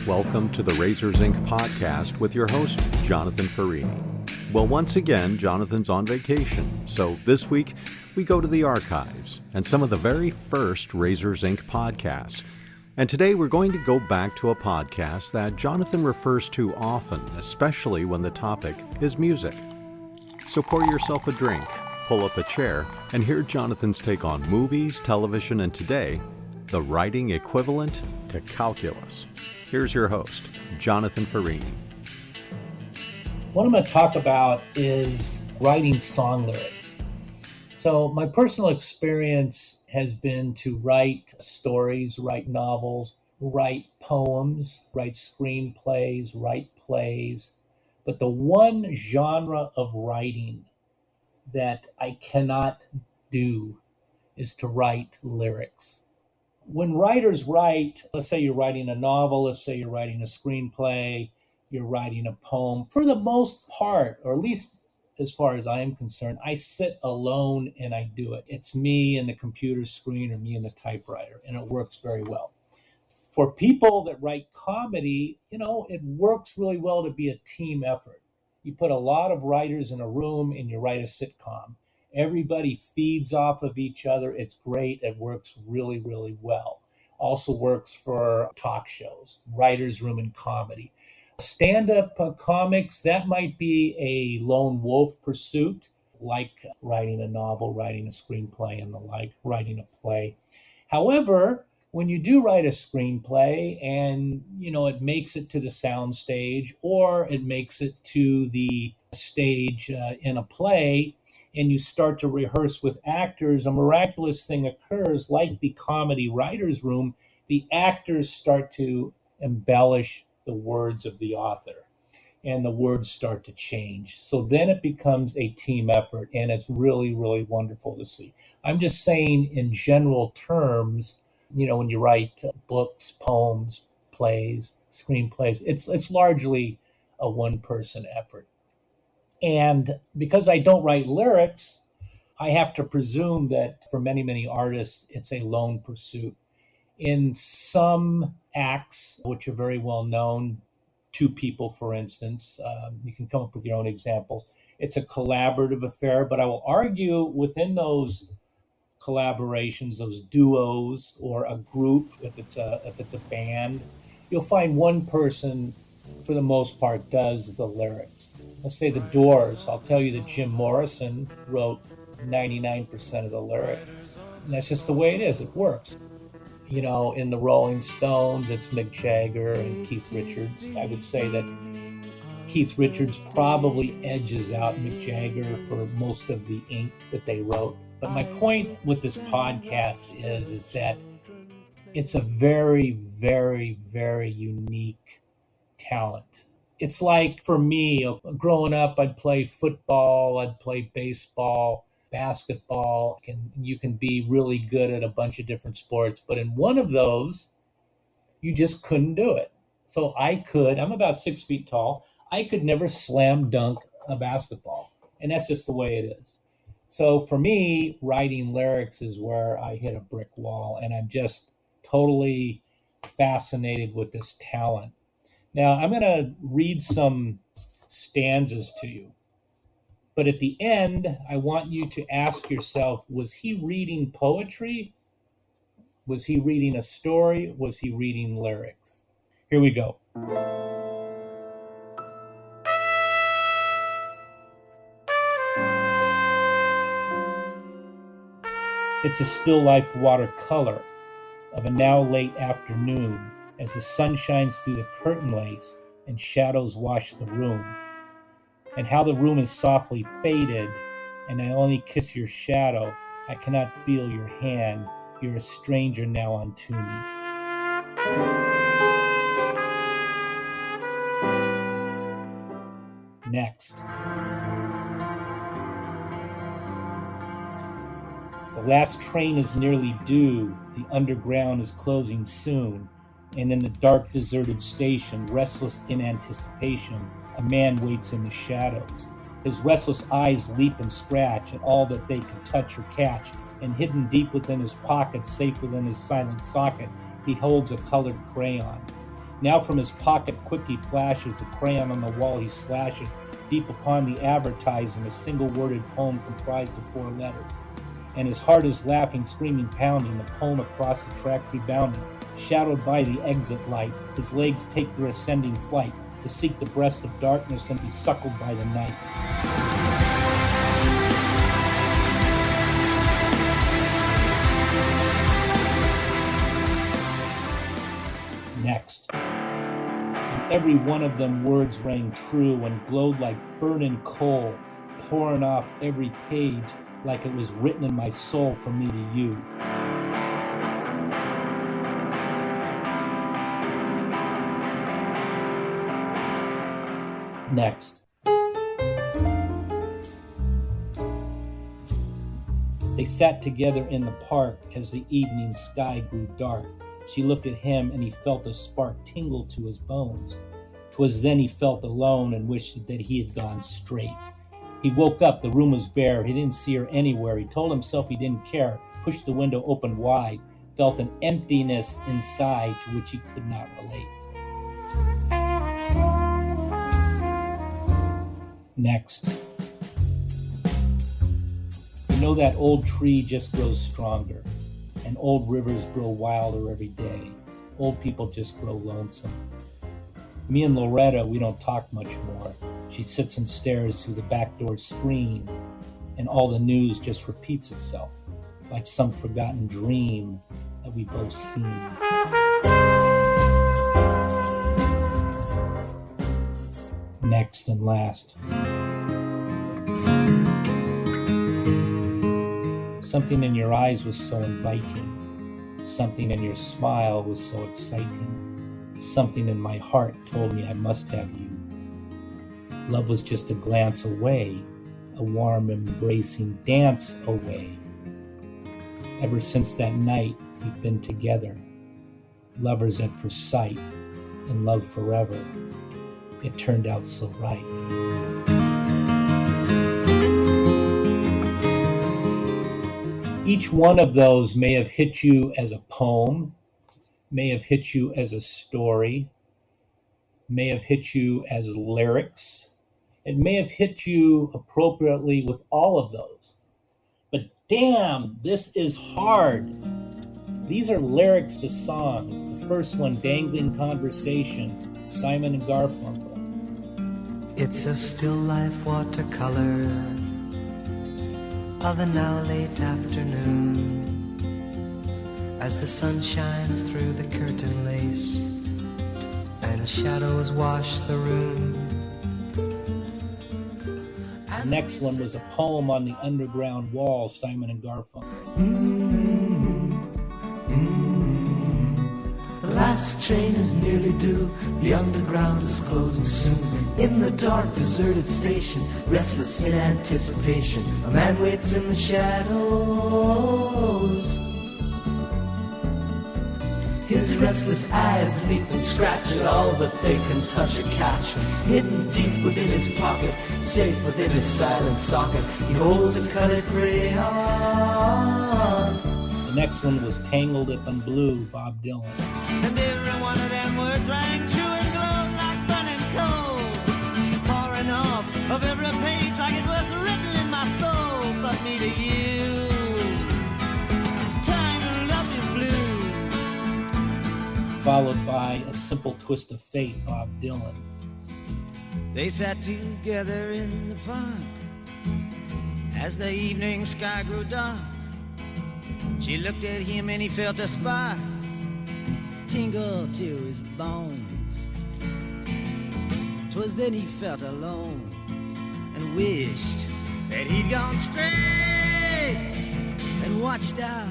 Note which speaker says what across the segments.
Speaker 1: Welcome to the Razors Inc. podcast with your host, Jonathan Farini. Well, once again, Jonathan's on vacation, so this week we go to the archives and some of the very first Razors Inc. podcasts. And today we're going to go back to a podcast that Jonathan refers to often, especially when the topic is music. So pour yourself a drink, pull up a chair, and hear Jonathan's take on movies, television, and today, the writing equivalent to calculus. Here's your host, Jonathan Farini.
Speaker 2: What I'm going to talk about is writing song lyrics. So my personal experience has been to write stories, write novels, write poems, write screenplays, write plays. But the one genre of writing that I cannot do is to write lyrics. When writers write, let's say you're writing a novel, let's say you're writing a screenplay, you're writing a poem, for the most part, or at least as far as I'm concerned, I sit alone and I do it. It's me and the computer screen or me and the typewriter, and it works very well. For people that write comedy, it works really well to be a team effort. You put a lot of writers in a room and you write a sitcom. Everybody feeds off of each other. It's great. It works really, really well. Also works for talk shows, writer's room and comedy. Stand-up comics, that might be a lone wolf pursuit, like writing a novel, writing a screenplay, and the like, writing a play. However, when you do write a screenplay and, it makes it to the sound stage or it makes it to the stage in a play, and you start to rehearse with actors, a miraculous thing occurs. Like the comedy writer's room, the actors start to embellish the words of the author, and the words start to change. So then it becomes a team effort, and it's really, really wonderful to see. I'm just saying in general terms, when you write books, poems, plays, screenplays, it's largely a one-person effort. And because I don't write lyrics, I have to presume that for many, many artists, it's a lone pursuit. In some acts, which are very well known, two people, for instance, you can come up with your own examples. It's a collaborative affair, but I will argue within those collaborations, those duos, or a group, if it's a band, you'll find one person, for the most part, does the lyrics. Let's say the Doors. I'll tell you that Jim Morrison wrote 99% of the lyrics. And that's just the way it is. It works. In the Rolling Stones, it's Mick Jagger and Keith Richards. I would say that Keith Richards probably edges out Mick Jagger for most of the ink that they wrote. But my point with this podcast is that it's a very, very, very unique talent. It's like, for me, growing up, I'd play football, I'd play baseball, basketball, and you can be really good at a bunch of different sports. But in one of those, you just couldn't do it. So I'm about 6 feet tall. I could never slam dunk a basketball. And that's just the way it is. So for me, writing lyrics is where I hit a brick wall. And I'm just totally fascinated with this talent. Now, I'm going to read some stanzas to you. But at the end, I want you to ask yourself, was he reading poetry? Was he reading a story? Was he reading lyrics? Here we go. It's a still life watercolor of a now late afternoon as the sun shines through the curtain lace and shadows wash the room. And how the room is softly faded, and I only kiss your shadow. I cannot feel your hand. You're a stranger now unto me. Next. The last train is nearly due. The underground is closing soon. And in the dark, deserted station, restless in anticipation, a man waits in the shadows. His restless eyes leap and scratch at all that they can touch or catch, and hidden deep within his pocket, safe within his silent socket, he holds a colored crayon. Now from his pocket quickly flashes the crayon on the wall he slashes. Deep upon the advertising, a single-worded poem comprised of 4 letters. And his heart is laughing, screaming, pounding, the poem across the tracks rebounding. Shadowed by the exit light, his legs take their ascending flight to seek the breast of darkness and be suckled by the night. Next. And every one of them words rang true and glowed like burning coal, pouring off every page like it was written in my soul from me to you. Next. They sat together in the park as the evening sky grew dark. She looked at him and he felt a spark tingle to his bones. 'Twas then he felt alone and wished that he had gone straight. He woke up, the room was bare, he didn't see her anywhere. He told himself he didn't care, pushed the window open wide, felt an emptiness inside to which he could not relate. Next. You know that old tree just grows stronger, and old rivers grow wilder every day. Old people just grow lonesome. Me and Loretta, we don't talk much more. She sits and stares through the back door screen, and all the news just repeats itself, like some forgotten dream that we both seen. Next and last. Something in your eyes was so inviting. Something in your smile was so exciting. Something in my heart told me I must have you. Love was just a glance away, a warm embracing dance away. Ever since that night, we've been together, lovers at first sight, in love forever. It turned out so right. Each one of those may have hit you as a poem, may have hit you as a story, may have hit you as lyrics. It may have hit you appropriately with all of those. But damn, this is hard. These are lyrics to songs. The first one, Dangling Conversation, Simon and Garfunkel.
Speaker 3: It's a still life watercolor of a now late afternoon, as the sun shines through the curtain lace and shadows wash the room.
Speaker 2: The next one was a poem on the underground wall, Simon and Garfunkel.
Speaker 3: The last train is nearly due, the underground is closing soon. In the dark, deserted station, restless in anticipation, a man waits in the shadows. His restless eyes leap and scratch at all that they can touch or catch. Hidden deep within his pocket, safe within his silent socket, he holds a colored crayon.
Speaker 2: The next one was Tangled Up in Blue, Bob Dylan.
Speaker 4: And every one of them words rang true and glowed like burning coal, pouring off of every page like it was written in my soul. But me to you, tangled up in blue.
Speaker 2: Followed by A Simple Twist of Fate, Bob Dylan.
Speaker 4: They sat together in the park as the evening sky grew dark. She looked at him and he felt a spark tingle to his bones. 'Twas then he felt alone and wished that he'd gone straight and watched out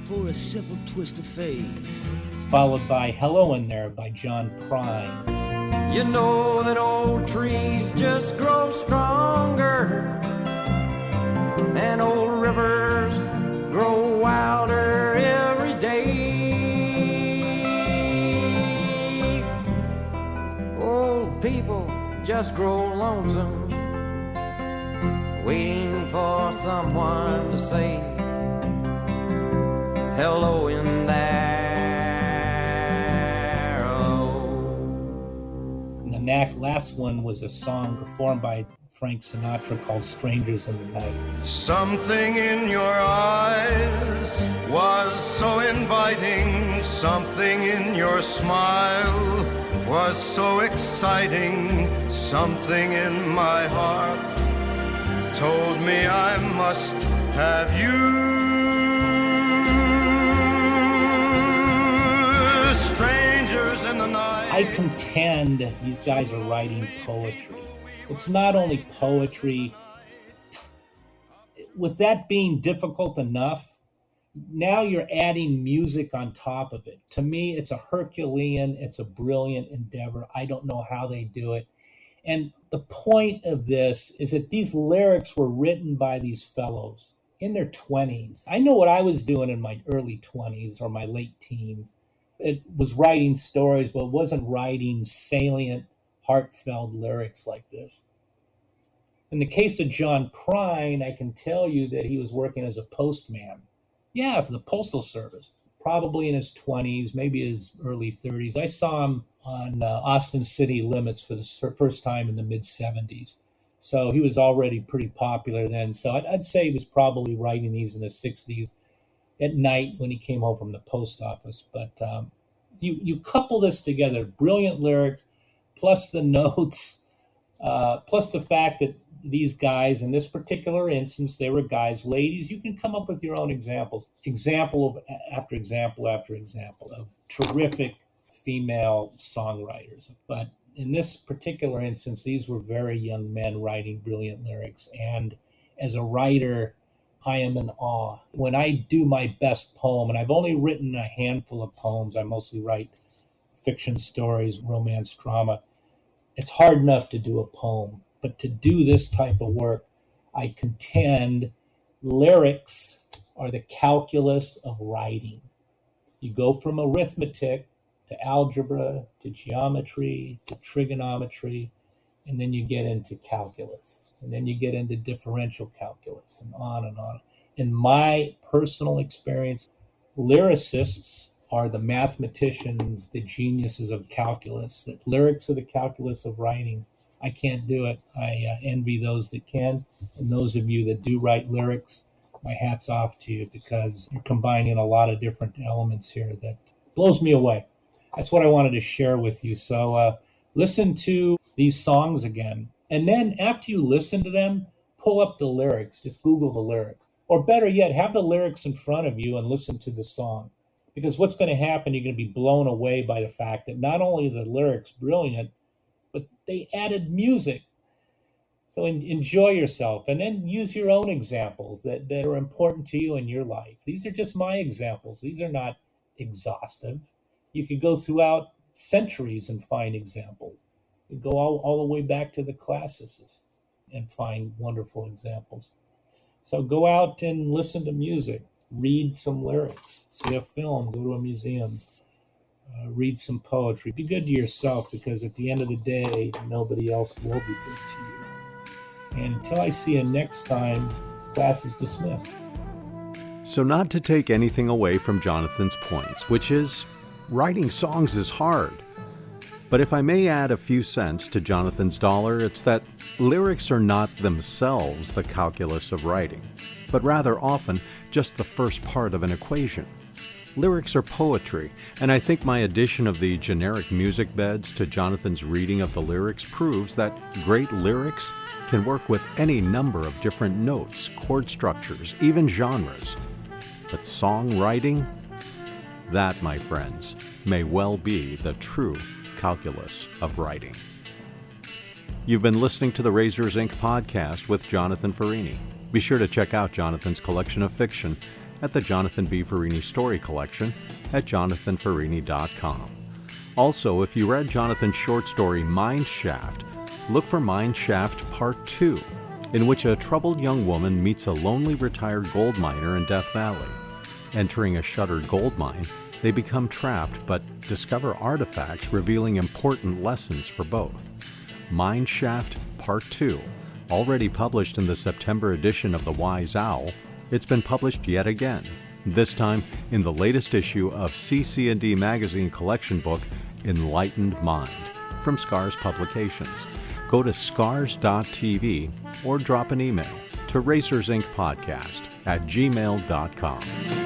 Speaker 4: for a simple twist of fate.
Speaker 2: Followed by Hello in There by John Prine.
Speaker 5: You know that old trees just grow stronger, and old rivers grow wilder every day. Old people just grow lonesome, waiting for someone to say hello in there. Hello.
Speaker 2: last one was a song performed by Frank Sinatra called Strangers in the Night.
Speaker 6: Something in your eyes was so inviting. Something in your smile was so exciting. Something in my heart told me I must have you. Strangers in the night.
Speaker 2: I contend these guys are writing poetry. It's not only poetry. With that being difficult enough, now you're adding music on top of it. To me, it's a Herculean, it's a brilliant endeavor. I don't know how they do it. And the point of this is that these lyrics were written by these fellows in their 20s. I know what I was doing in my early 20s or my late teens. It was writing stories, but it wasn't writing salient, heartfelt lyrics like this. In the case of John Prine, I can tell you that he was working as a postman. Yeah, for the Postal Service, probably in his 20s, maybe his early 30s. I saw him on Austin City Limits for the first time in the mid-70s. So he was already pretty popular then. So I'd say he was probably writing these in the 60s at night when he came home from the post office. But you couple this together, brilliant lyrics, plus the notes, plus the fact that these guys, in this particular instance, they were guys. Ladies, you can come up with your own examples. Example after example after example of terrific female songwriters. But in this particular instance, these were very young men writing brilliant lyrics. And as a writer, I am in awe. When I do my best poem, and I've only written a handful of poems, I mostly write fiction stories, romance, drama. It's hard enough to do a poem, but to do this type of work, I contend lyrics are the calculus of writing. You go from arithmetic to algebra to geometry to trigonometry, and then you get into calculus, and then you get into differential calculus, and on and on. In my personal experience, lyricists are the mathematicians, the geniuses of calculus. That lyrics are the calculus of writing. I can't do it. I envy those that can, and those of you that do write lyrics, my hat's off to you, because you're combining a lot of different elements here that blows me away. That's what I wanted to share with you. So listen to these songs again. And then after you listen to them, pull up the lyrics. Just Google the lyrics. Or better yet, have the lyrics in front of you and listen to the song. Because what's going to happen, you're going to be blown away by the fact that not only are the lyrics brilliant, but they added music. So enjoy yourself, and then use your own examples that are important to you in your life. These are just my examples. These are not exhaustive. You could go throughout centuries and find examples. You go all the way back to the classicists and find wonderful examples. So go out and listen to music, read some lyrics, see a film, go to a museum, read some poetry. Be good to yourself, because at the end of the day, nobody else will be good to you. And until I see you next time, class is dismissed.
Speaker 1: So, not to take anything away from Jonathan's points, which is writing songs is hard. But if I may add a few cents to Jonathan's dollar, it's that lyrics are not themselves the calculus of writing, but rather often just the first part of an equation. Lyrics are poetry, and I think my addition of the generic music beds to Jonathan's reading of the lyrics proves that great lyrics can work with any number of different notes, chord structures, even genres. But songwriting? That, my friends, may well be the true calculus of writing. You've been listening to the Razors Inc. podcast with Jonathan Farini. Be sure to check out Jonathan's collection of fiction at the Jonathan B. Farini Story Collection at jonathanfarini.com. Also, if you read Jonathan's short story Mind Shaft, look for Mind Shaft Part 2, in which a troubled young woman meets a lonely retired gold miner in Death Valley. Entering a shuttered gold mine, they become trapped but discover artifacts revealing important lessons for both. Mind Shaft Part 2, already published in the September edition of The Wise Owl, it's been published yet again, this time in the latest issue of CC&D Magazine collection book, Enlightened Mind, from Scars Publications. Go to scars.tv or drop an email to racersincpodcast@gmail.com.